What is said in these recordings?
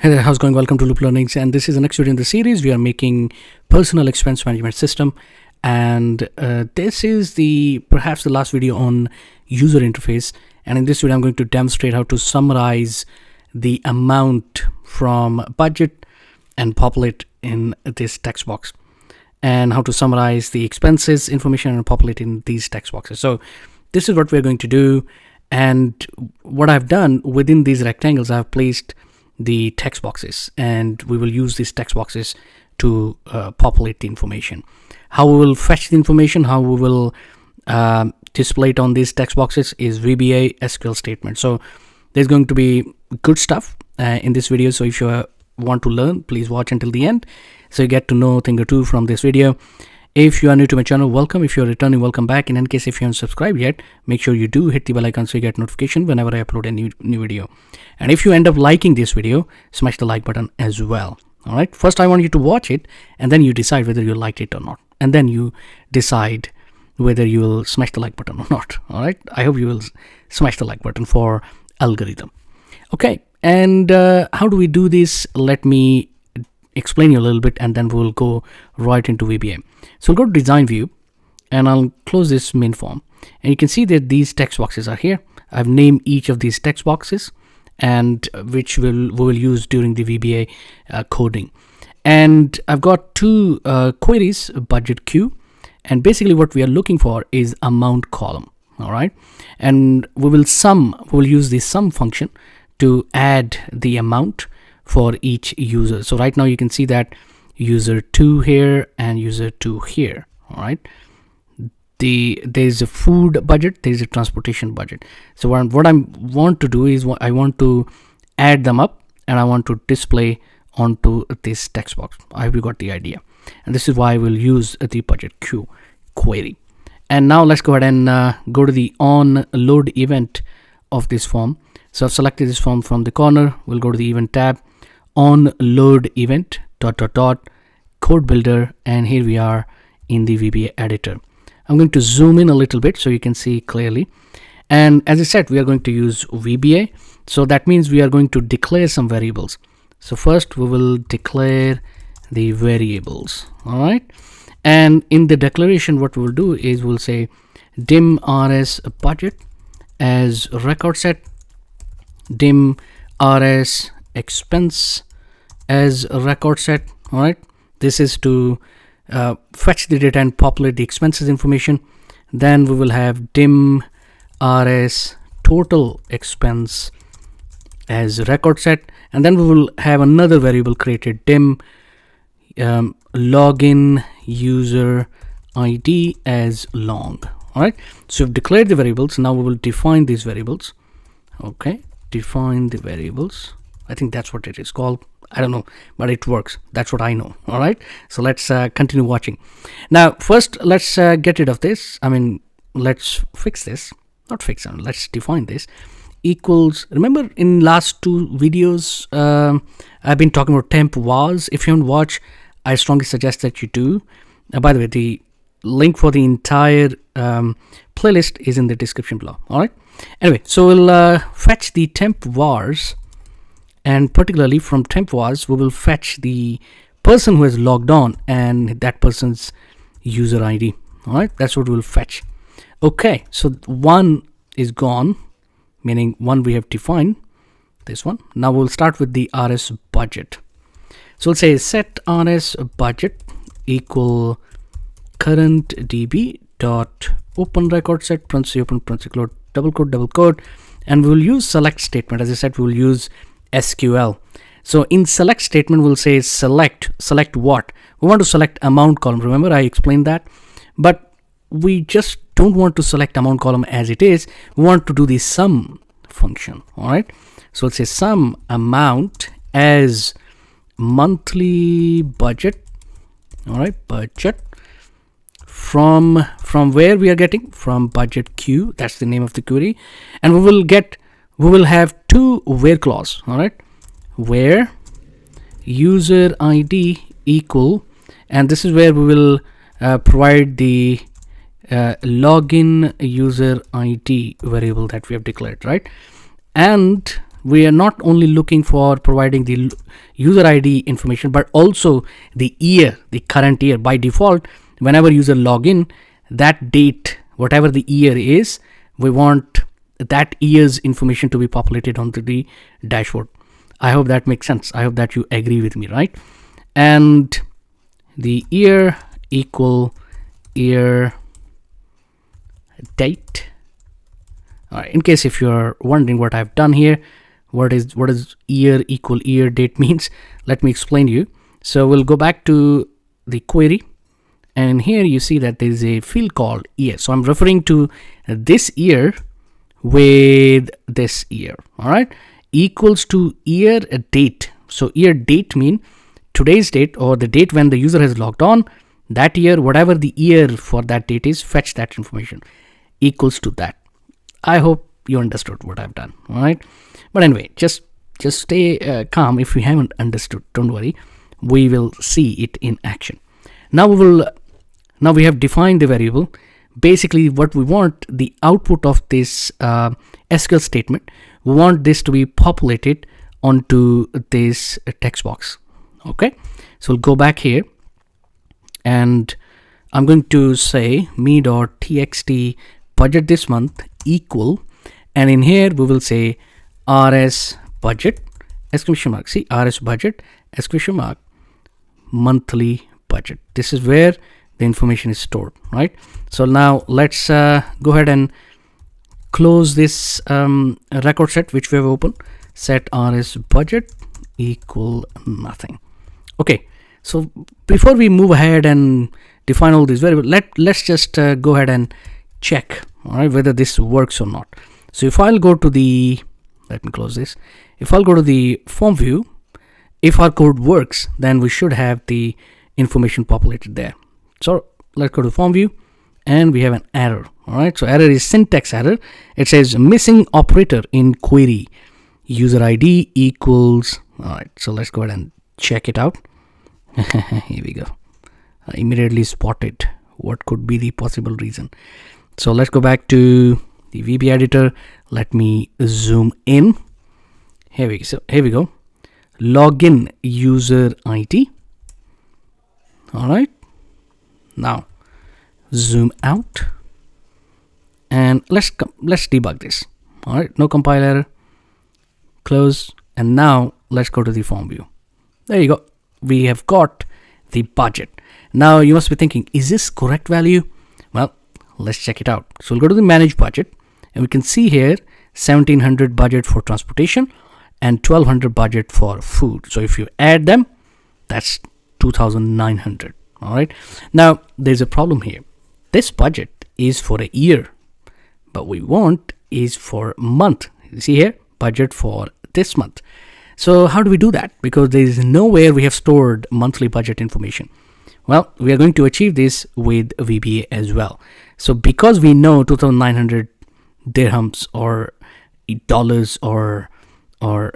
Hey there, how's it going? Welcome to Looplearnings, and this is the next video in the series. We are making personal expense management system, and this is perhaps the last video on user interface. And in this video, I'm going to demonstrate how to summarize the amount from budget and populate in this text box, and how to summarize the expenses information and populate in these text boxes. So this is what we're going to do, and what I've done within these rectangles, I've placed the text boxes, and we will use these text boxes to populate the information. How we will fetch the information, how we will display it on these text boxes is VBA SQL statement. So there's going to be good stuff in this video. So if you want to learn, please watch until the end, so you get to know a thing or two from this video. If you are new to my channel, welcome. If you're returning, welcome back. In any case, if you haven't subscribed yet, make sure you do hit the bell icon so you get notification whenever I upload a new video. And if you end up liking this video, smash the like button as well. All right. First, I want you to watch it, and then you decide whether you liked it or not. And then you decide whether you will smash the like button or not. All right. I hope you will smash the like button for algorithm. Okay. And how do we do this? Let me explain you a little bit, and then we'll go right into VBA. So we'll go to design view, and I'll close this main form, and you can see that these text boxes are here. I've named each of these text boxes, and which we will use during the VBA coding. And I've got two queries, budget queue, and basically what we are looking for is amount column. All right, and we will use the sum function to add the amount for each user. So right now you can see that user 2 here and user 2 here. All right, there's a food budget, there's a transportation budget. So what I want to do is I want to add them up, and I want to display onto this text box. I hope you got the idea, and this is why we'll use the budget queue query. And now let's go ahead and go to the on load event of this form. So I've selected this form from the corner. We'll go to the event tab, on load event ... code builder, and here we are in the VBA editor. I'm going to zoom in a little bit so you can see clearly. And as I said, we are going to use VBA, so that means we are going to declare some variables. So first we will declare the variables. All right, and in the declaration what we will do is we'll say dim rs budget as record set, dim rs expense as a record set. All right, this is to fetch the data and populate the expenses information. Then we will have dim rs total expense as record set, and then we will have another variable created, dim login user id as long. All right, so we've declared the variables. Now we will define these variables. Okay, define the variables. I think that's what it is called. I don't know, but it works. That's what I know. All right, so let's continue watching. Now first let's get rid of this. I mean, let's fix this. Not fix them, let's define this. Equals, remember in last two videos I've been talking about temp was. If you haven't watched, I strongly suggest that you do. By the way, the link for the entire playlist is in the description below. All right, anyway, so we'll fetch the temp vars, and particularly from temp vars we will fetch the person who has logged on and that person's user ID. All right, that's what we'll fetch. Okay, so one is gone, meaning one we have defined, this one. Now we'll start with the rs budget. So we'll say set rs budget equal current db dot open record set parenthesis open parenthesis close double quote, and we will use select statement. As I said, we will use SQL. So in select statement we'll say select what? We want to select amount column. Remember I explained that, but we just don't want to select amount column as it is. We want to do the sum function. All right, so let's say sum amount as monthly budget. All right, budget from where we are getting, from budget queue. That's the name of the query, and we will have two where clause. All right, where user id equal, and this is where we will provide the login user id variable that we have declared, right? And we are not only looking for providing the user ID information, but also the year, the current year. By default, whenever user log in, that date, whatever the year is, we want that year's information to be populated onto the dashboard. I hope that makes sense. I hope that you agree with me, right? And the year equal year date. All right, in case if you're wondering what I've done here, what is year equal year date means, let me explain to you. So we'll go back to the query, and here you see that there is a field called year. So I'm referring to this year with this year. All right, equals to year date. So year date mean today's date, or the date when the user has logged on. That year, whatever the year for that date is, fetch that information, equals to that. I hope you understood what I've done. All right, but anyway, just stay calm. If you haven't understood, don't worry, we will see it in action. Now we have defined the variable. Basically what we want, the output of this SQL statement, we want this to be populated onto this text box. Okay, so we'll go back here, and I'm going to say me.txt budget this month equal, and in here we will say rs budget exclamation mark. See, rs budget exclamation mark monthly budget. This is where the information is stored, right? So now let's go ahead and close this record set which we have opened. Set rs budget equal nothing. Okay, so before we move ahead and define all these variables, let's just go ahead and check, all right, whether this works or not. So if I'll go to the, let me close this. If I'll go to the form view, if our code works, then we should have the information populated there. So let's go to form view, and we have an error. All right, so error is syntax error. It says missing operator in query, user ID equals. All right, so let's go ahead and check it out. Here we go. I immediately spotted what could be the possible reason. So let's go back to the VB editor. Let me zoom in. Here we go. Login user ID. All right. Now zoom out, and let's debug this. All right. No compile error. Close, and now let's go to the form view. There you go. We have got the budget. Now you must be thinking, is this correct value? Well, let's check it out. So we'll go to the manage budget, and we can see here 1700 budget for transportation and 1200 budget for food. So if you add them, that's 2900. All right. Now there's a problem here. This budget is for a year, but we want is for a month. You see here, budget for this month. So how do we do that? Because there is nowhere we have stored monthly budget information. Well, we are going to achieve this with VBA as well. So because we know 2,900 dirhams or dollars or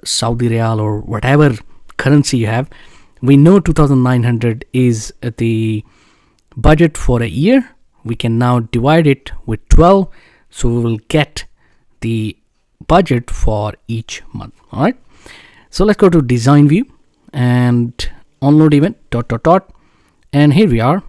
Saudi Riyal or whatever currency you have, we know 2,900 is the budget for a year. We can now divide it with 12. So we will get the budget for each month. All right. So let's go to design view and onload event ... and here we are,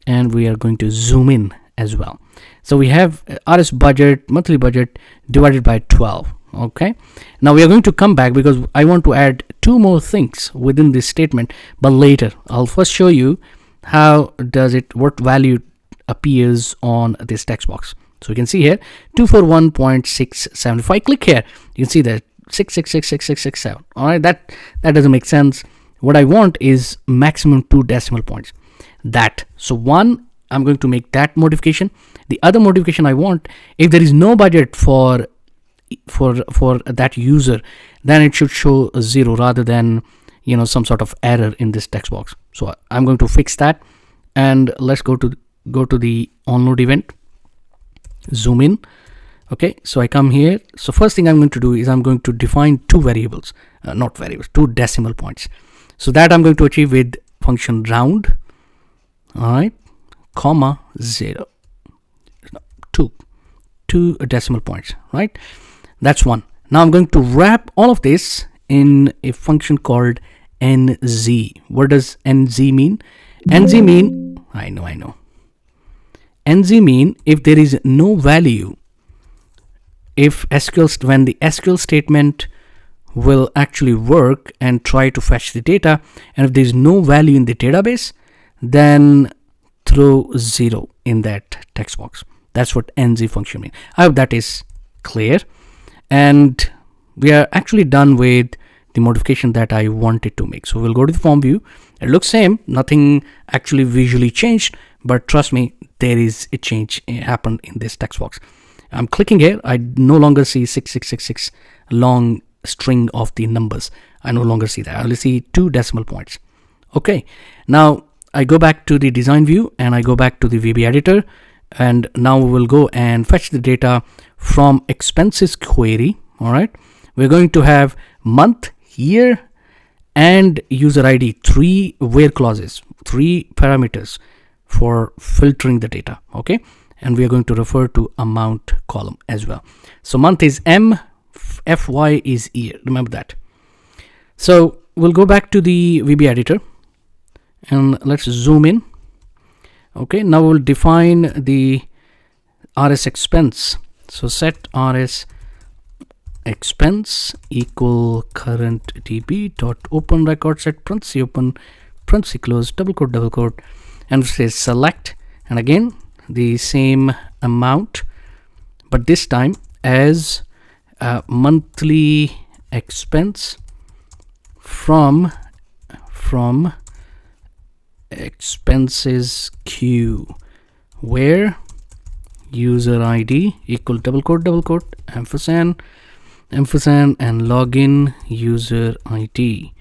and we are going to zoom in as well. So we have RS budget, monthly budget divided by 12. Okay, now we are going to come back because I want to add two more things within this statement, but later. I'll first show you how does it, what value appears on this text box. So you can see here 241.675. If I click here, you can see that 6666667. All right, that doesn't make sense. What I want is maximum 2 decimal points. So one, I'm going to make that modification. The other modification I want, if there is no budget for that user, then it should show a 0 rather than some sort of error in this text box. So I'm going to fix that, and let's go to the onload event, zoom in. Okay, so I come here. So first thing I'm going to do is I'm going to define two variables, not variables, 2 decimal points. So that I'm going to achieve with function round. All right, comma 0, 2 decimal points, right? That's one. Now I'm going to wrap all of this in a function called nz. What does nz mean? Nz mean, I know. Nz mean if there is no value, if when the SQL statement will actually work and try to fetch the data, and if there is no value in the database, then throw 0 in that text box. That's what nz function means. I hope that is clear. And we are actually done with the modification that I wanted to make. So we'll go to the form view. It looks same, nothing actually visually changed, but trust me, there is a change happened in this text box. I'm clicking here. I no longer see 6666 long string of the numbers. I no longer see that. I only see 2 decimal points. Okay, now I go back to the design view and I go back to the VB editor, and now we will go and fetch the data from expenses query. All right, we're going to have month, year, and user ID, 3 where clauses, 3 parameters for filtering the data. Okay, and we are going to refer to amount column as well. So month is M, FY is year, remember that. So we'll go back to the VB editor and let's zoom in. Okay, now we'll define the RS expense. So set RS expense equal current db dot open record set parenthesis open parenthesis close double quote, and say select, and again the same amount, but this time as monthly expense from expenses queue, where user ID equal double quote ampersand and login user ID,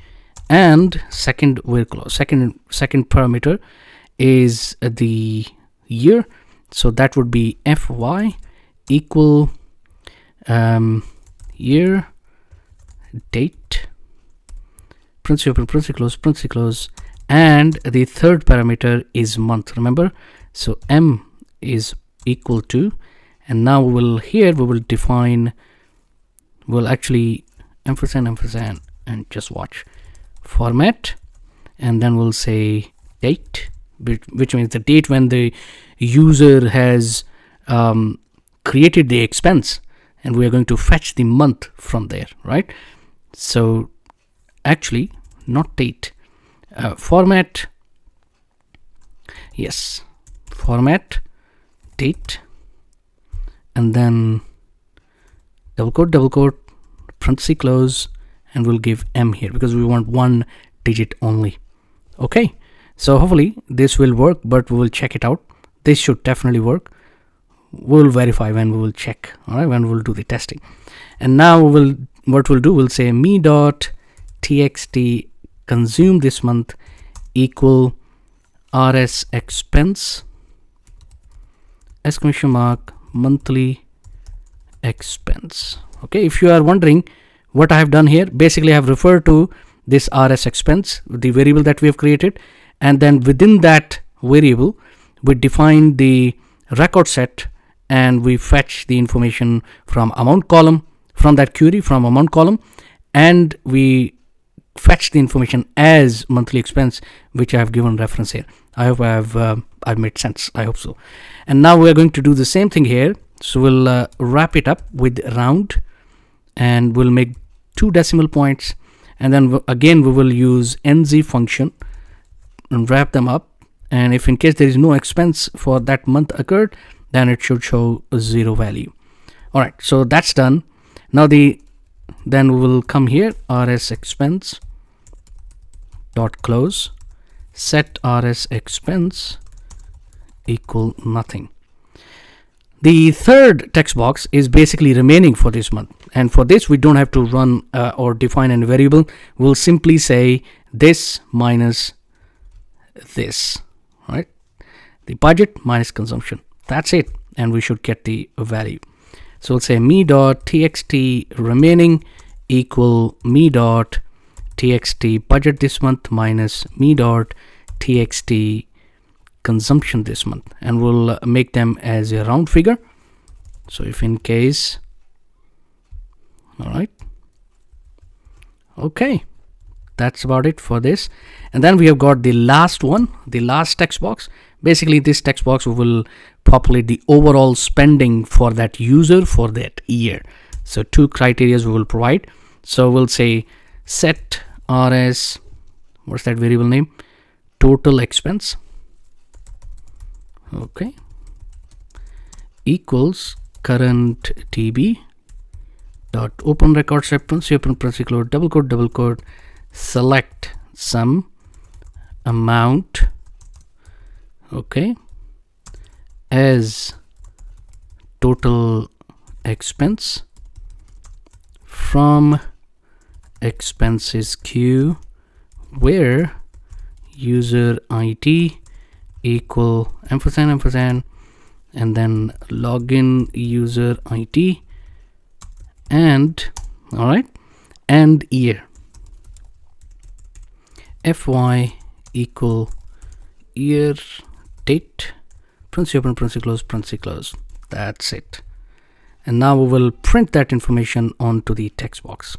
and second where clause, second parameter is the year, so that would be FY equal year date parenthesis open parenthesis close, and the third parameter is month, remember. So M is equal to, and now we will define, we'll actually ampersand and just watch format, and then we'll say date, which means the date when the user has created the expense, and we are going to fetch the month from there, right? So actually not date, format, yes, format date, and then double quote parenthesis close, and we'll give M here because we want 1 digit only. Okay, so hopefully this will work, but we will check it out. This should definitely work. We'll verify when we will check, all right, when we'll do the testing. And now what we'll do, we'll say me dot txt consume this month equal RS expense exclamation mark monthly expense. Okay, if you are wondering what I have done here, basically I have referred to this RS expense, the variable that we have created, and then within that variable we define the record set, and we fetch the information from amount column, from that query from amount column, and we fetch the information as monthly expense, which I have given reference here. I hope I've made sense. I hope so. And now we're going to do the same thing here. So we'll wrap it up with round, and we'll make 2 decimal points, and then again we will use nz function and wrap them up, and if in case there is no expense for that month occurred, then it should show a 0 value. All right, so that's done. Now then we will come here, rs expense dot close, set rs expense equal nothing. The third text box is basically remaining for this month, and for this we don't have to run or define any variable. We'll simply say this minus this, right? The budget minus consumption. That's it, and we should get the value. So we'll say me dot txt remaining equal me dot txt budget this month minus me dot txt consumption this month, and we'll make them as a round figure. So if in case All right. Okay, that's about it for this. And then we have got the last one, the last text box. Basically, this text box will populate the overall spending for that user for that year. So two criteria we will provide. So we'll say set rs, what's that variable name? Total expense. Okay. Equals current TB dot open record reference, open particular double quote, select some amount, okay, as total expense from expenses queue where user ID equal ampersand and then login user ID and all right, and year fy equal year date open close. That's it. And now we will print that information onto the text box.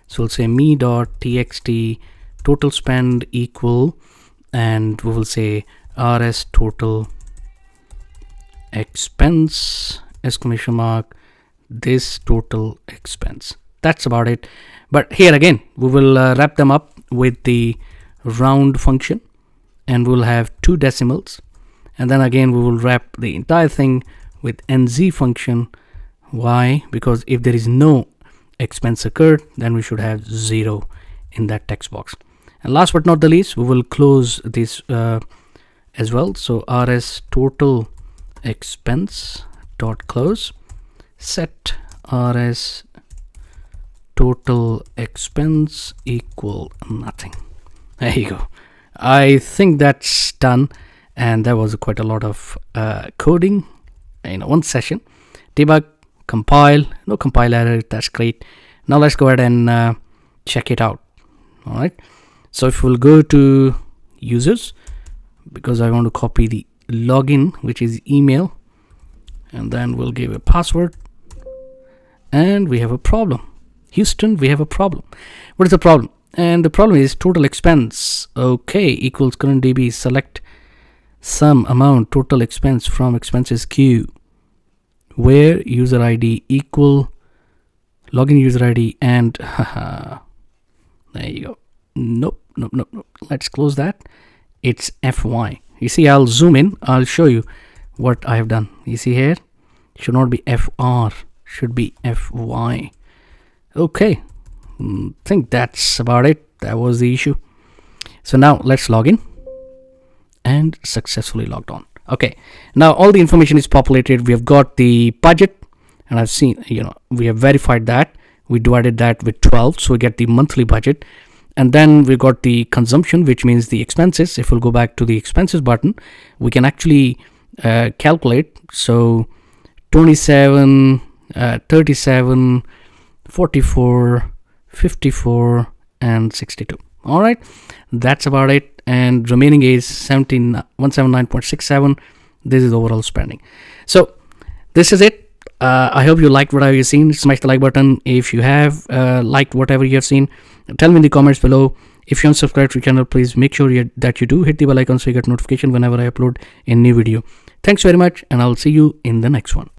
So we'll say me.txt total spend equal, and we will say rs total expense exclamation mark this total expense. That's about it. But here again we will wrap them up with the round function, and we'll have two decimals, and then again we will wrap the entire thing with nz function. Why? Because if there is no expense occurred, then we should have 0 in that text box. And last but not the least, we will close this as well. So rs total expense dot close, set rs total expense equal nothing. There you go. I think that's done, and that was quite a lot of coding in one session. Debug, compile, no compile error, that's great. Now let's go ahead and check it out. All right, so if we'll go to users, because I want to copy the login, which is email, and then we'll give a password, and we have a problem. Houston, we have a problem. What is the problem? And the problem is total expense, okay, equals current DB, select some amount total expense from expenses queue where user ID equal login user ID and there you go. Nope. Let's close that. It's FY. You see, I'll zoom in, I'll show you what I have done. You see here, it should not be FR, should be FY. Okay, think that's about it. That was the issue. So now let's log in, and successfully logged on. Okay, now all the information is populated. We have got the budget, and I've seen, we have verified that. We divided that with 12, so we get the monthly budget. And then we got the consumption, which means the expenses. If we'll go back to the expenses button, we can actually calculate. So 27, 37, 44, 54, and 62. All right, that's about it. And remaining is 179.67. This is overall spending. So this is it. I hope you liked what I've seen. Smash the like button if you have liked whatever you have seen. Tell me in the comments below. If you haven't subscribed to the channel, please make sure that you do hit the bell icon so you get notification whenever I upload a new video. Thanks very much, and I'll see you in the next one.